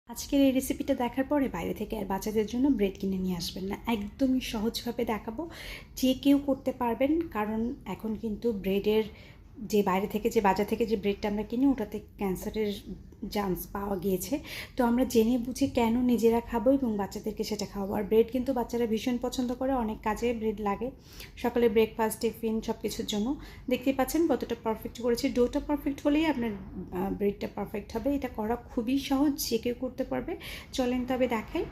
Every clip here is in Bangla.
আজকের এই রেসিপিটা দেখার পরে বাইরে থেকে আর বাচ্চাদের জন্য ব্রেড কিনে নিয়ে আসবেন না। একদমই সহজভাবে দেখাবো, যে কেউ করতে পারবেন। কারণ এখন কিন্তু ব্রেডের যে বাইরে থেকে যে বাজার থেকে যে ব্রেডটা আমরা কিনি ওটাতে ক্যান্সারের চান্স পাওয়া গিয়েছে। তো আমরা জেনে বুঝে কেন নিজেরা খাবো এবং বাচ্চাদেরকে সেটা খাওয়াবো। আর ব্রেড কিন্তু বাচ্চারা ভীষণ পছন্দ করে, অনেক কাজে ব্রেড লাগে, সকালে ব্রেকফাস্ট, টিফিন সব কিছুর জন্য। দেখতেই পাচ্ছেন কতটা পারফেক্ট করেছি। ডোটা পারফেক্ট হলেই আপনার ব্রেডটা পারফেক্ট হবে। এটা করা খুবই সহজ, যে কেউ করতে পারবে। চলেন তবে দেখাই।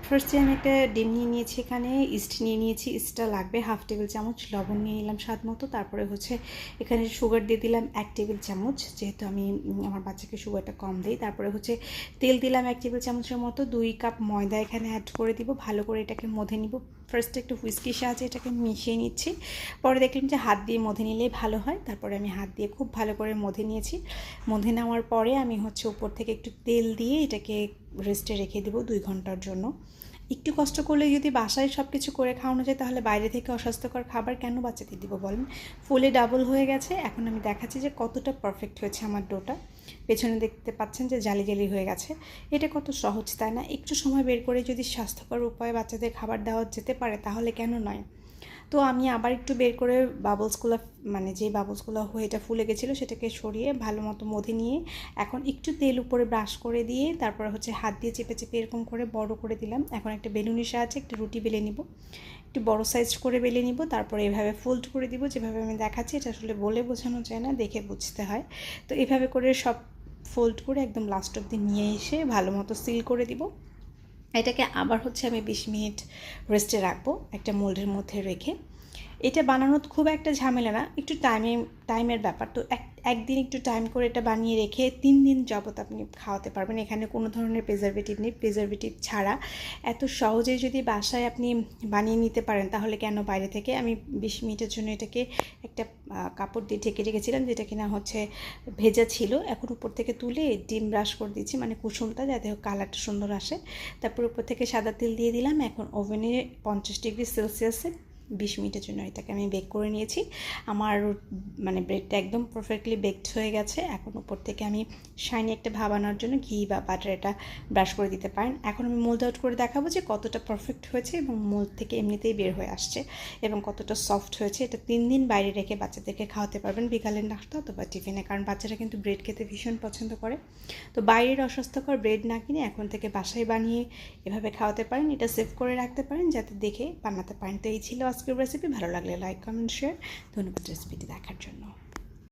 ফার্স্টে আমি একটা ডিম নিয়ে নিয়েছি, এখানে ইস্ট নিয়ে নিয়েছি, ইস্টটা লাগবে হাফ টেবিল চামচ, লবণ নিয়ে নিলাম স্বাদ মতো। তারপরে হচ্ছে এখানে সুগার দিয়ে দিলাম 1 টেবিল চামচ, যেহেতু আমি আমার বাচ্চাকে সুগারটা কম দিই। তারপরে হচ্ছে তেল দিলাম 1 টেবিল চামচের মতো। 2 কাপ ময়দা এখানে অ্যাড করে দিব, ভালো করে এটাকে মধে নিব। ফার্স্টে একটু হুইস্কির সাহায্যে এটাকে মিশিয়ে নিচ্ছি, পরে দেখলাম যে হাত দিয়ে মধে নিলেই ভালো হয়। তারপরে আমি হাত দিয়ে খুব ভালো করে মধে নিয়েছি। মধে নেওয়ার পরে আমি হচ্ছে উপর থেকে একটু তেল দিয়ে এটাকে রেস্টে রেখে দেবো 2 ঘন্টার জন্য। একটু কষ্ট করলে যদি বাসায় সব কিছু করে খাওয়ানো যায়, তাহলে বাইরে থেকে অস্বাস্থ্যকর খাবার কেন বাচ্চাদের দিব বলেন। ফুলে ডাবল হয়ে গেছে। এখন আমি দেখাচ্ছি যে কতটা পারফেক্ট হয়েছে আমার ডোটা। পেছনে দেখতে পাচ্ছেন যে জালি জালি হয়ে গেছে। এটা কত সহজ, তাই না? একটু সময় বের করে যদি স্বাস্থ্যকর উপায়ে বাচ্চাদের খাবার দেওয়া যেতে পারে, তাহলে কেন নয়। তো আমি আবার একটু বের করে বাবলসগুলো, মানে যে বাবলসগুলো হয়ে এটা ফুলে গেছিলো সেটাকে সরিয়ে ভালো মতো মধে নিয়ে এখন একটু তেল উপরে ব্রাশ করে দিয়ে তারপরে হচ্ছে হাত দিয়ে চেপে চেপে এরকম করে বড় করে দিলাম। এখন একটা বেলুনের সাহায্যে একটা রুটি বেলে নিব, একটু বড় সাইজ করে বেলে নিব। তারপরে এভাবে ফোল্ড করে দিব, যেভাবে আমি দেখাচ্ছি। এটা আসলে বলে বোঝানো যায় না, দেখে বুঝতে হয়। তো এভাবে করে সব ফোল্ড করে একদম লাস্ট অবধি নিয়ে এসে ভালো মতো সিল করে দিব। এটাকে আবার হচ্ছে আমি 20 মিনিট রেস্টে রাখবো একটা মোল্ডের মধ্যে রেখে। এটা বানানো খুব একটা ঝামেলা না, একটু টাইমের ব্যাপার। তো একদিন একটু টাইম করে এটা বানিয়ে রেখে 3 দিন যাবত আপনি খাওয়াতে পারবেন। এখানে কোনো ধরনের প্রিজারভেটিভ নেই, প্রিজারভেটিভ ছাড়া এত সহজেই যদি বাসায় আপনি বানিয়ে নিতে পারেন, তাহলে কেন বাইরে থেকে। আমি 20 মিনিটের জন্য এটাকে একটা কাপড় দিয়ে ঢেকে রেখেছিলাম, যেটা কিনা হচ্ছে ভেজা ছিল। এখন উপর থেকে তুলে ডিম ব্রাশ করে দিচ্ছি, মানে কুসুমটা, যাতে কালারটা সুন্দর আসে। তারপর উপর থেকে সাদা তেল দিয়ে দিলাম। এখন ওভেনে 50 ডিগ্রি সেলসিয়াসে 20 মিনিটের জন্য এটাকে আমি বেক করে নিয়েছি। আমার মানে ব্রেডটা একদম পারফেক্টলি বেকড হয়ে গেছে। এখন উপর থেকে আমি শাইনি একটা ভাব আনার জন্য ঘি বা বাটার এটা ব্রাশ করে দিতে পারেন। এখন আমি মোল্ড আউট করে দেখাবো যে কতটা পারফেক্ট হয়েছে এবং মোল্ড থেকে এমনিতেই বের হয়ে আসছে এবং কতটা সফট হয়েছে। এটা 3 দিন বাইরে রেখে বাচ্চাদেরকে খাওয়াতে পারবেন, বিকালের নাস্তা অথবা টিফিনে। কারণ বাচ্চারা কিন্তু ব্রেড খেতে ভীষণ পছন্দ করে। তো বাইরের অস্বাস্থ্যকর ব্রেড না কিনে এখন থেকে বাসায় বানিয়ে এভাবে খাওয়াতে পারেন। এটা সেভ করে রাখতে পারেন যাতে দেখে বানাতে পারেন। তো এই ছিল আজকের রেসিপি। ভালো লাগলে লাইক, কমেন্ট, শেয়ার। ধন্যবাদ রেসিপিটি দেখার জন্য।